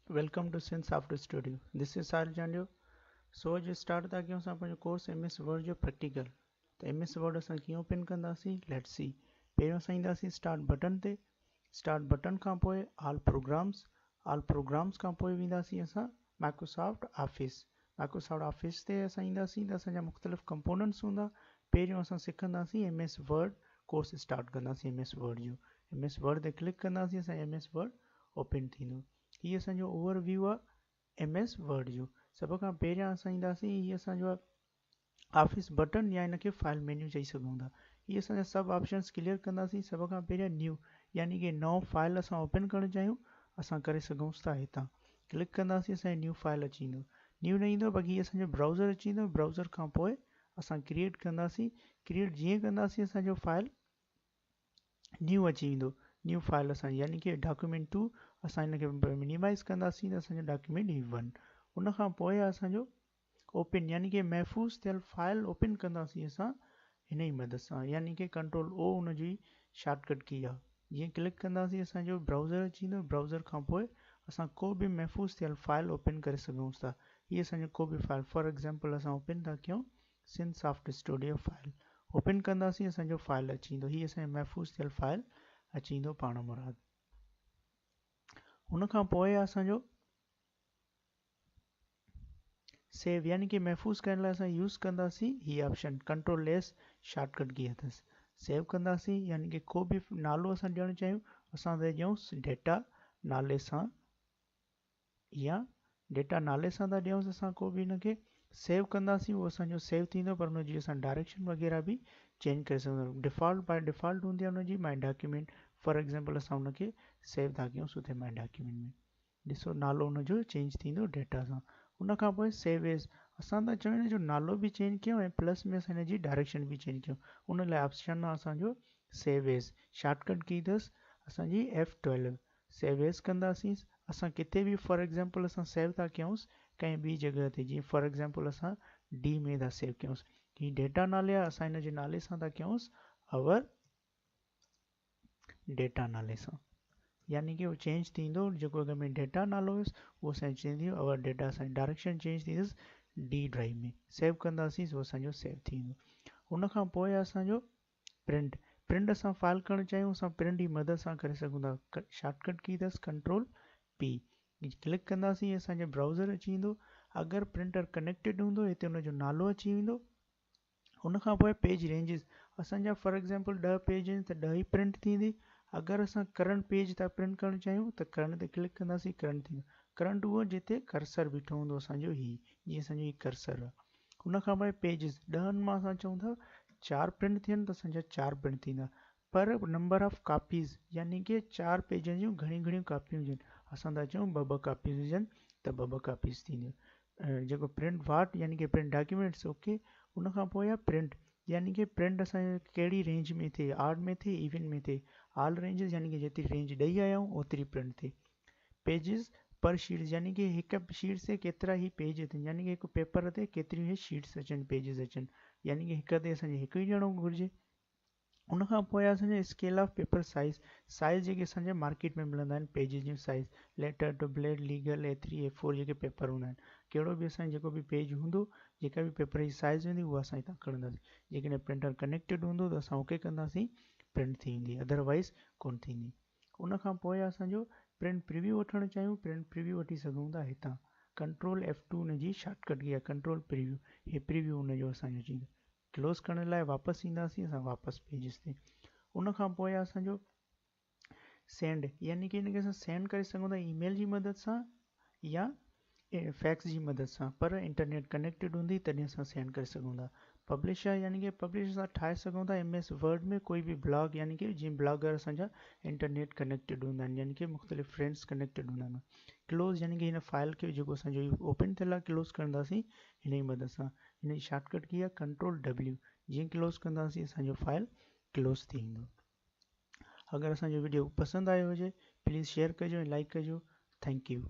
Welcome to Synsoft Studio. This is Sahil Jandio. So अॼु start था कयूं असां पंहिंजो कोर्स MS वर्ड जो प्रैक्टिकल। त MS वर्ड असां कीअं ओपन कंदासीं, लेट्स सी। पहिरियों असां ईंदासीं स्टार्ट बटन ते। स्टार्ट बटन खां पोइ ऑल प्रोग्राम्स खां पोइ वेंदासीं असां माइक्रोसॉफ्ट ऑफिस ते असां ईंदासीं त असांजा मुख़्तलिफ़ कंपोनेंट्स हूंदा। पहिरियों असां सिखंदासीं MS वर्ड, कोर्स स्टार्ट कंदासीं MS वर्ड जो। MS वर्ड ते क्लिक कंदासीं, असां MS वर्ड ओपन थींदो। हीअ असांजो ओवरव्यू आहे MS वर्ड जो। सभ खां पहिरियां असां ईंदासीं, हीअ असांजो ऑफिस बटन या इनखे फाइल मेन्यू चई सघूं था। हीअ असांजा सभु ऑप्शन्स क्लियर कंदासीं। सभ खां पहिरियां न्यू यानी कि नओं फाइल असां ओपन करणु चाहियूं, असां करे सघूं था। हितां क्लिक कंदासीं, असांजी न्यू फाइल अची वेंदो। न्यू न ईंदो, बाक़ी हीअ असांजो ब्राउज़र अची वेंदो। ब्राउज़र खां पोइ असां क्रिएट कंदासीं। क्रिएट जीअं कंदासीं असांजो फाइल न्यू अची वेंदो। न्यू फाइल असां यानी कि डॉक्यूमेंट 2 असां हिनखे मिनिमाइज़ कंदासीं त असांजो डॉक्यूमेंट 1। उन खां पोइ असांजो ओपन यानी कि महफ़ूज़ थियल फाइल ओपन कंदासीं असां हिन जी मदद सां, यानी कि कंट्रोल O उन जी शॉर्टकट की आहे। जीअं क्लिक कंदासीं असांजो ब्राउज़र अची वेंदो। ब्राउज़र खां पोइ असां को बि महफ़ूज़ थियल फाइल ओपन करे सघूं था। हीअ असांजो को बि फाइल, फॉर एग्ज़ाम्पल असां ओपन था कयूं सिनसॉफ्ट स्टूडियो फाइल। ओपन कंदासीं, असांजो फाइल अची वेंदो। हीअ असांजो महफ़ूज़ थियल फाइल अची वेंदो पाण मुराद। उन खां पोइ असांजो सेव यानी कि महफ़ूज़ करण लाइ असां यूज़ कंदासीं हीअ ऑप्शन कंट्रोल S शॉर्टकट की अथसि। सेव कंदासीं यानी कि को बि नालो असां ॾियणु चाहियूं, असां त ॾियूंसि डेटा नाले सां, या डेटा नाले सां था ॾियूंसि असां को बि हिनखे। सेव कंदासीं, उहो असांजो सेव थींदो, पर हुनजी असां डायरेक्शन वग़ैरह बि चेंज करे सघंदा आहियूं। डिफ़ॉल्ट बाय डिफ़ॉल्ट हूंदी आहे हुनजी माई डॉक्यूमेंट। फॉर एग्ज़ाम्पल असां हुनखे सेव था कयूं सुठे माई डॉक्यूमेंट में। ॾिसो नालो हुनजो चेंज थींदो डेटा सां। उन खां पोइ सेव एज़ असां था चऊं हिन जो नालो बि चेंज कयूं ऐं प्लस में असां हिनजी डायरेक्शन बि चेंज कयूं। उन लाइ ऑप्शन आहे असांजो सेव एज़। शॉर्टकट की अथसि असांजी F12। सेव एज़ कंदासीं। असां किथे बि फॉर एग्ज़ाम्पल असां सेव था कयूंसि कंहिं ॿी जॻह ते, जीअं फॉर एग्ज़ाम्पल असां D में था सेव कयूंसि। हीअ डेटा नाले आहे, असां हिन जे नाले सां था कयूंसि अवर डेटा नाले सां, यानी कि उहो चेंज थींदो। जेको अगरि में डेटा नालो हुयुसि उहो असांजो चेंज थींदो। अवर डेटा असांजी डायरेक्शन चेंज थींदसि D ड्राइव में। सेव कंदासीं, उहो असांजो सेव थी वेंदो। उन खां पोइ असांजो प्रिंट असां फाइल करणु चाहियूं, असां प्रिंट जी मदद सां करे सघूं था। शॉर्टकट की अथसि कंट्रोल P। क्लिक कंदासीं, असांजो ब्राउज़र अची वेंदो। अगरि प्रिंटर कनेक्टेड हूंदो, हिते हुनजो नालो अची वेंदो। उन खां पोइ पेज रेंजिस असांजा फॉर एग्ज़ाम्पल 10 पेज आहिनि त 10 ई प्रिंट थींदी। अगरि असां करंट पेज था प्रिंट करणु चाहियूं त करंट ते क्लिक कंदासीं, करंट थींदो। करंट उहो जिते कर्सर बीठो हूंदो असांजो, जीअं असांजो ही कर्सर आहे। उन खां पोइ पेजिस 10 मां असां चऊं था 4 प्रिंट थियनि त असांजा 4 प्रिंट थींदा। पर नंबर ऑफ कापीज़ यानी कि 4 पेजनि जूं घणियूं कापियूं हुजनि, असां था चऊं 2 कापीज़ हुजनि त 2 कापीज़ थींदियूं। जेको प्रिंट वाट यानी कि प्रिंट डॉक्यूमेंट्स ओके। उन खां पोइ आहे प्रिंट यानी कि प्रिंट असांजे कहिड़ी रेंज में थिए, ऑड में थिए, इवन में थिए। ऑल रेंजिस यानी कि जेतिरी रेंज ॾेई आया आहियूं ओतिरी प्रिंट थिए। पेजिस पर शीट्स यानी कि हिकु शीट्स ते केतिरा ई पेज अचनि, यानी कि हिकु पेपर ते केतिरियूं ई शीट्स अचनि, पेजिस अचनि, यानी कि हिक ते असांखे हिकु ई ॾियणो घुरिजे। उन खां पोइ असांजे स्केल ऑफ पेपर साइज़ जेके असांजे मार्केट में मिलंदा आहिनि पेजिस जूं size, letter tabloid, legal, A3 A4 जेके पेपर हूंदा आहिनि। कहिड़ो बि असांजो जेको बि पेज हूंदो, जेका बि पेपर जी साइज़ हूंदी उहा असां हितां खणंदासीं। जेकॾहिं प्रिंटर कनेक्टेड हूंदो त असां ओके कंदासीं, प्रिंट थी वेंदी, अदरवाइज़ कोन थींदी। उन खां पोइ असांजो प्रिंट प्रीव्यू वठणु चाहियूं, प्रिंट प्रीव्यू वठी सघूं था हितां। कंट्रोल F2 हुनजी शॉर्टकट की आहे, कंट्रोल प्रीव्यू। हे प्रीव्यू हुनजो असांजो अची वेंदो। क्लोज़ करण लाइ वापसि ईंदासीं असां वापसि पेजिस ते। उन खां पोइ असांजो सेंड यानी कि हिनखे असां सेंड करे सघूं था ईमेल जी मदद सां या फैक्स जी मदद सां, पर इंटरनेट कनेक्टेड हूंदी तॾहिं असां सेंड करे सघूं था। पब्लिशर यानी कि पब्लिशर असां ठाहे सघूं था MS वर्ड में कोई बि ब्लॉग, यानी कि जीअं ब्लॉगर असांजा इंटरनेट कनेक्टेड हूंदा आहिनि, यानी कि मुख़्तलिफ़ फ्रेंड्स कनेक्टेड हूंदा आहिनि। क्लोज़ यानी कि हिन फाइल खे जेको असांजो ओपन थियल आहे क्लोज़ कंदासीं हिन जी मदद सां। हिन जी शॉर्टकट की आहे कंट्रोल W। जीअं क्लोज़ कंदासीं असांजो फाइल क्लोज़ थी वेंदो। अगरि असांजो वीडियो पसंदि आयो हुजे प्लीज़ शेयर कजो ऐं लाइक कजो। Thank U.